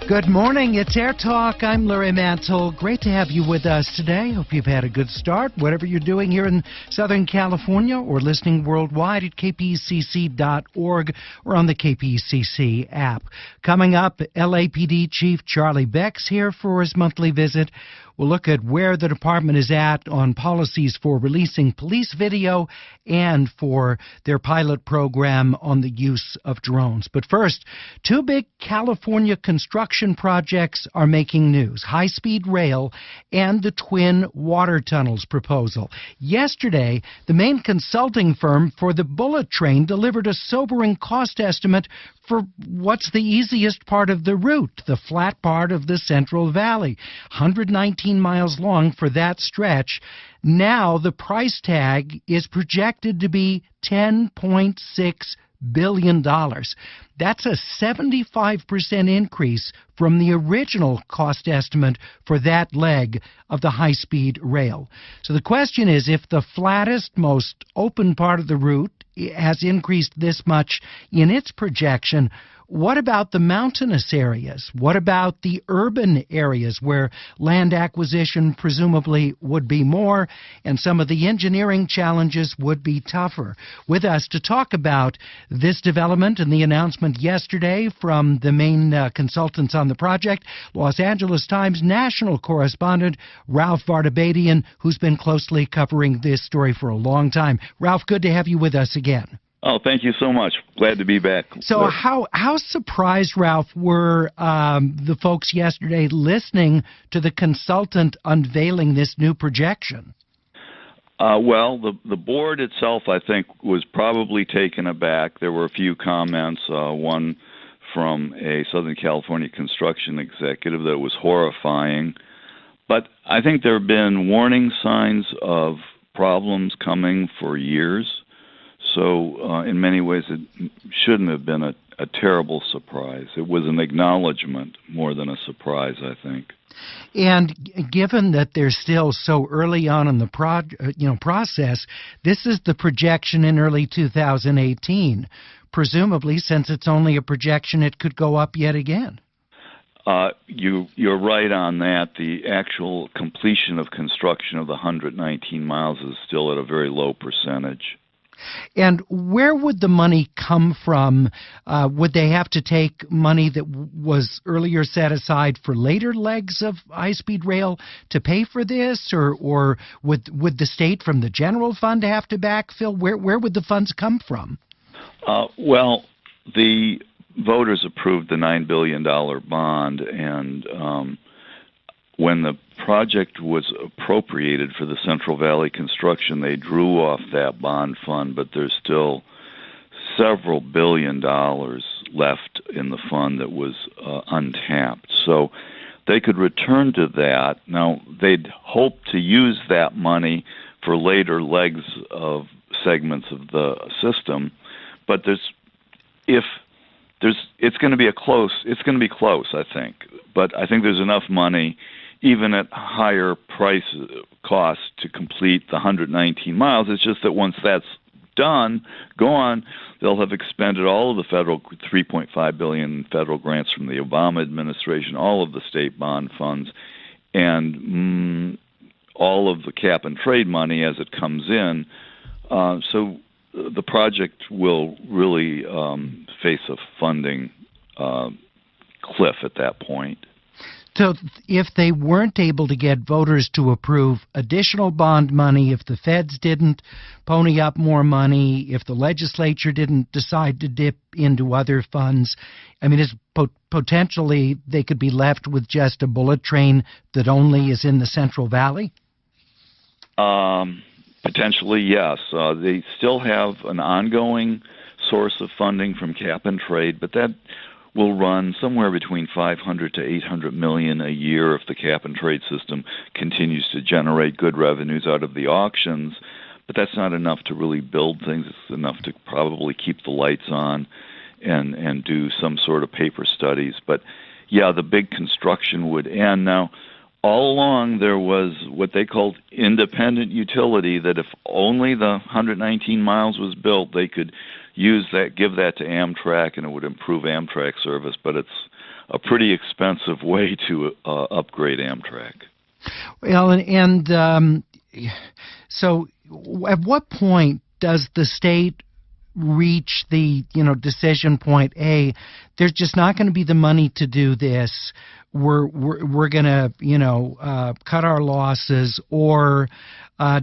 Good morning. It's Air Talk. I'm Larry Mantle. Great to have you with us today. Hope you've had a good start, whatever you're doing here in Southern California or listening worldwide at kpcc.org or on the KPCC app. Coming up, LAPD Chief Charlie Beck's here for his monthly visit. We'll look at where the department is at on policies for releasing police video and for their pilot program on the use of drones. But first, two big California construction projects are making news: high-speed rail and the Twin Water Tunnels proposal. Yesterday, the main consulting firm for the bullet train delivered a sobering cost estimate for what's the easiest part of the route, the flat part of the Central Valley. 119 miles long for that stretch. Now the price tag is projected to be $10.6 billion. That's a 75% increase from the original cost estimate for that leg of the high-speed rail. So the question is, if the flattest, most open part of the route has increased this much in its projection, what about the mountainous areas? What about the urban areas where land acquisition presumably would be more and some of the engineering challenges would be tougher? With us to talk about this development and the announcement yesterday from the main consultants on the project, Los Angeles Times national correspondent Ralph Vartabedian, who's been closely covering this story for a long time. Ralph, good to have you with us again. Oh, thank you so much. Glad to be back. So how surprised, Ralph, were the folks yesterday listening to the consultant unveiling this new projection? Well, the board itself, I think, was probably taken aback. There were a few comments, one from a Southern California construction executive that was horrifying. But I think there have been warning signs of problems coming for years. So in many ways, it shouldn't have been a terrible surprise. It was an acknowledgement more than a surprise, I think. And given that they're still so early on in the process, this is the projection in early 2018. Presumably, since it's only a projection, it could go up yet again. You're right on that. The actual completion of construction of the 119 miles is still at a very low percentage. And where would the money come from? Would they have to take money that was earlier set aside for later legs of high-speed rail to pay for this? Or would the state from the general fund have to backfill? Where would the funds come from? Well, the voters approved the $9 billion bond, and when the project was appropriated for the Central Valley construction, they drew off that bond fund, but there's still several $1 billion left in the fund that was untapped. So they could return to that. Now, they'd hope to use that money for later legs of segments of the system, but it's going to be close, I think. But I think there's enough money, even at higher cost, to complete the 119 miles. It's just that once that's gone, they'll have expended all of the federal $3.5 billion federal grants from the Obama administration, all of the state bond funds, and all of the cap and trade money as it comes in. So the project will really face a funding cliff at that point. So if they weren't able to get voters to approve additional bond money, if the feds didn't pony up more money, if the legislature didn't decide to dip into other funds, I mean, it's potentially they could be left with just a bullet train that only is in the Central Valley? Potentially, yes. They still have an ongoing source of funding from cap and trade, but that will run somewhere between $500 to $800 million a year if the cap and trade system continues to generate good revenues out of the auctions. But that's not enough to really build things. It's enough to probably keep the lights on and do some sort of paper studies. But yeah, the big construction would end. Now, all along there was what they called independent utility, that if only the 119 miles was built, they could use that, give that to Amtrak, and it would improve Amtrak service. But it's a pretty expensive way to upgrade Amtrak. Well, and so at what point does the state reach the decision point? There's just not going to be the money to do this. We're going to cut our losses, or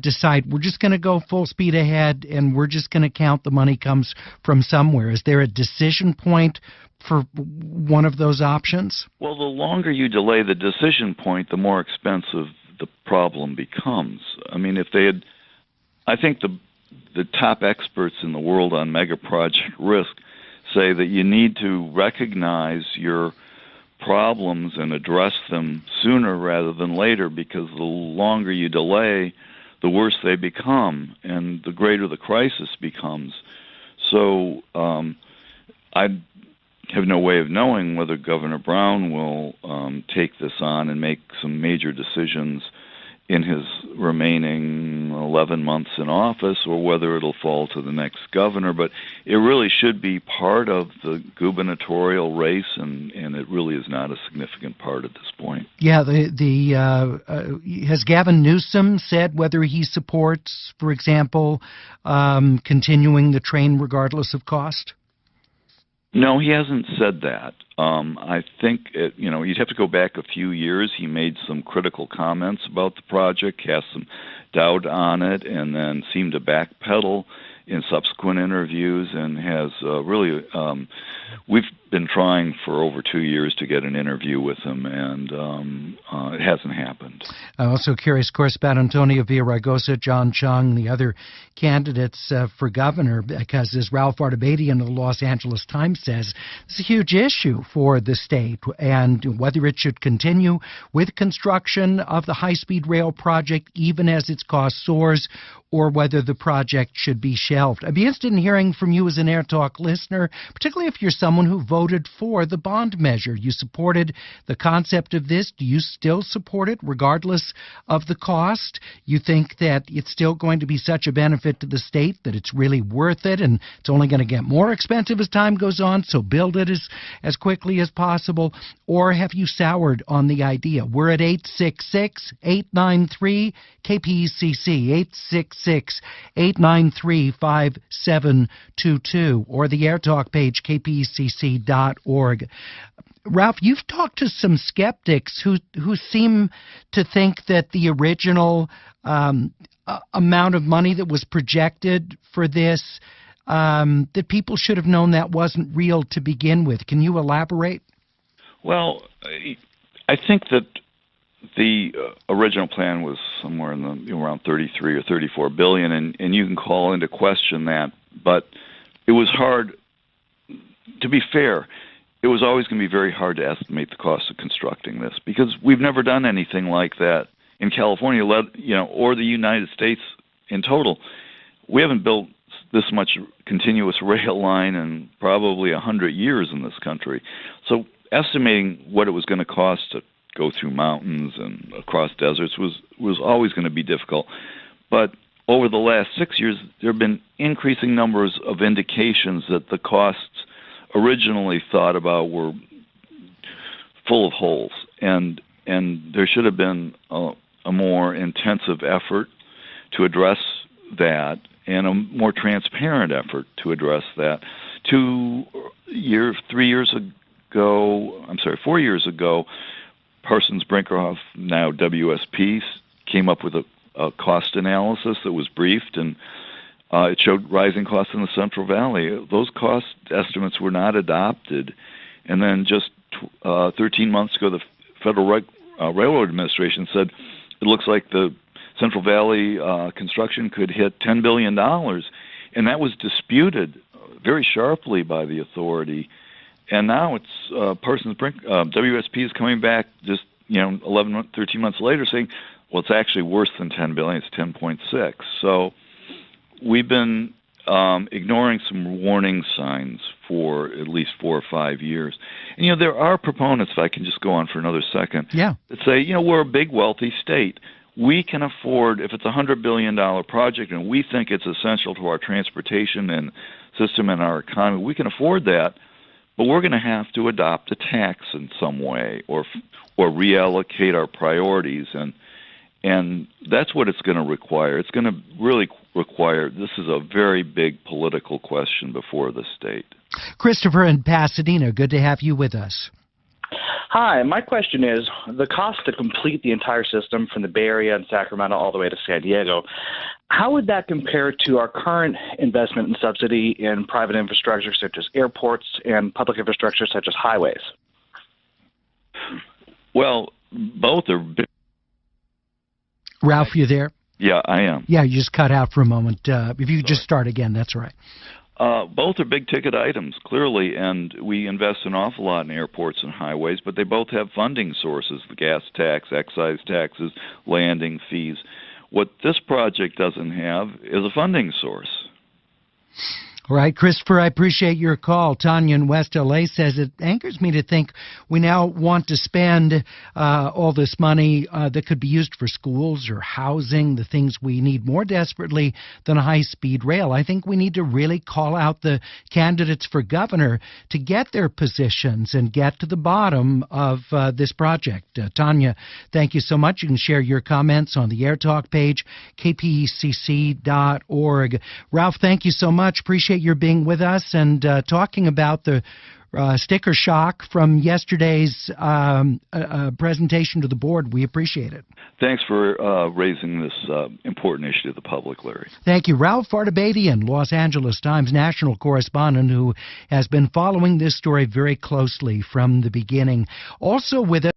decide we're just going to go full speed ahead and we're just going to count the money comes from somewhere. Is there a decision point for one of those options? Well, the longer you delay the decision point, the more expensive the problem becomes. I mean, I think the top experts in the world on mega project risk say that you need to recognize your problems and address them sooner rather than later, because the longer you delay, the worse they become and the greater the crisis becomes. So I have no way of knowing whether Governor Brown will take this on and make some major decisions in his remaining 11 months in office, or whether it'll fall to the next governor. But it really should be part of the gubernatorial race, and it really is not a significant part at this point. Yeah, has Gavin Newsom said whether he supports, for example, continuing the train regardless of cost? No, he hasn't said that. I think you'd have to go back a few years. He made some critical comments about the project, cast some doubt on it, and then seemed to backpedal in subsequent interviews, and has really we've been trying for over 2 years to get an interview with him, and it hasn't happened. I'm also curious, of course, about Antonio Villaraigosa, John Chung, the other candidates for governor, because as Ralph Vartabedian of the Los Angeles Times says, it's a huge issue for the state, and whether it should continue with construction of the high-speed rail project even as its cost soars, or whether the project should be shelved. I'd be interested in hearing from you as an Air Talk listener, particularly if you're someone who voted for the bond measure. You supported the concept of this. Do you still support it regardless of the cost? You think that it's still going to be such a benefit to the state that it's really worth it, and it's only going to get more expensive as time goes on, so build it as quickly as possible? Or have you soured on the idea? We're at 866-893-KPCC, 866-893-5722, or the Air Talk page, kpcc.org. Ralph, you've talked to some skeptics who seem to think that the original amount of money that was projected for this, that people should have known that wasn't real to begin with. Can you elaborate? Well, I think that the original plan was somewhere in the around 33 or 34 billion, and you can call into question that, but it was hard. To be fair, it was always going to be very hard to estimate the cost of constructing this, because we've never done anything like that in California, or the United States in total. We haven't built this much continuous rail line in probably 100 years in this country. So estimating what it was going to cost to go through mountains and across deserts was always going to be difficult. But over the last 6 years, there have been increasing numbers of indications that the costs originally thought about were full of holes, and there should have been a more intensive effort to address that, and a more transparent effort to address that. 4 years ago, Parsons Brinckerhoff, now WSP, came up with a cost analysis that was briefed, and it showed rising costs in the Central Valley. Those cost estimates were not adopted, and then just 13 months ago, the Federal Railroad Administration said it looks like the Central Valley construction could hit $10 billion, and that was disputed very sharply by the authority. And now it's WSP is coming back just 13 months later saying, well, it's actually worse than 10 billion. It's 10.6. So we've been ignoring some warning signs for at least 4 or 5 years. And there are proponents, if I can just go on for another second, that say, we're a big, wealthy state. We can afford, if it's a $100 billion project and we think it's essential to our transportation and system and our economy, we can afford that. but we're going to have to adopt a tax in some way, or reallocate our priorities, and that's what it's going to require. It's going to really require. This is a very big political question before the state. Christopher in Pasadena, good to have you with us. Hi, my question is, the cost to complete the entire system from the Bay Area and Sacramento all the way to San Diego, how would that compare to our current investment and subsidy in private infrastructure such as airports and public infrastructure such as highways? Well, both are big. Ralph, you there? Yeah, I am. Yeah, you just cut out for a moment. If you could just start again, that's all right. Both are big-ticket items, clearly, and we invest an awful lot in airports and highways, but they both have funding sources, the gas tax, excise taxes, landing fees. What this project doesn't have is a funding source. All right, Christopher, I appreciate your call. Tanya in West L.A. says it angers me to think we now want to spend all this money that could be used for schools or housing, the things we need more desperately than a high-speed rail. I think we need to really call out the candidates for governor to get their positions and get to the bottom of this project. Tanya, thank you so much. You can share your comments on the Air Talk page, kpecc.org. Ralph, thank you so much. Appreciate your being with us and talking about the sticker shock from yesterday's presentation to the board. We appreciate it. Thanks for raising this important issue to the public, Larry. Thank you. Ralph Vartabedian, Los Angeles Times national correspondent who has been following this story very closely from the beginning. Also with us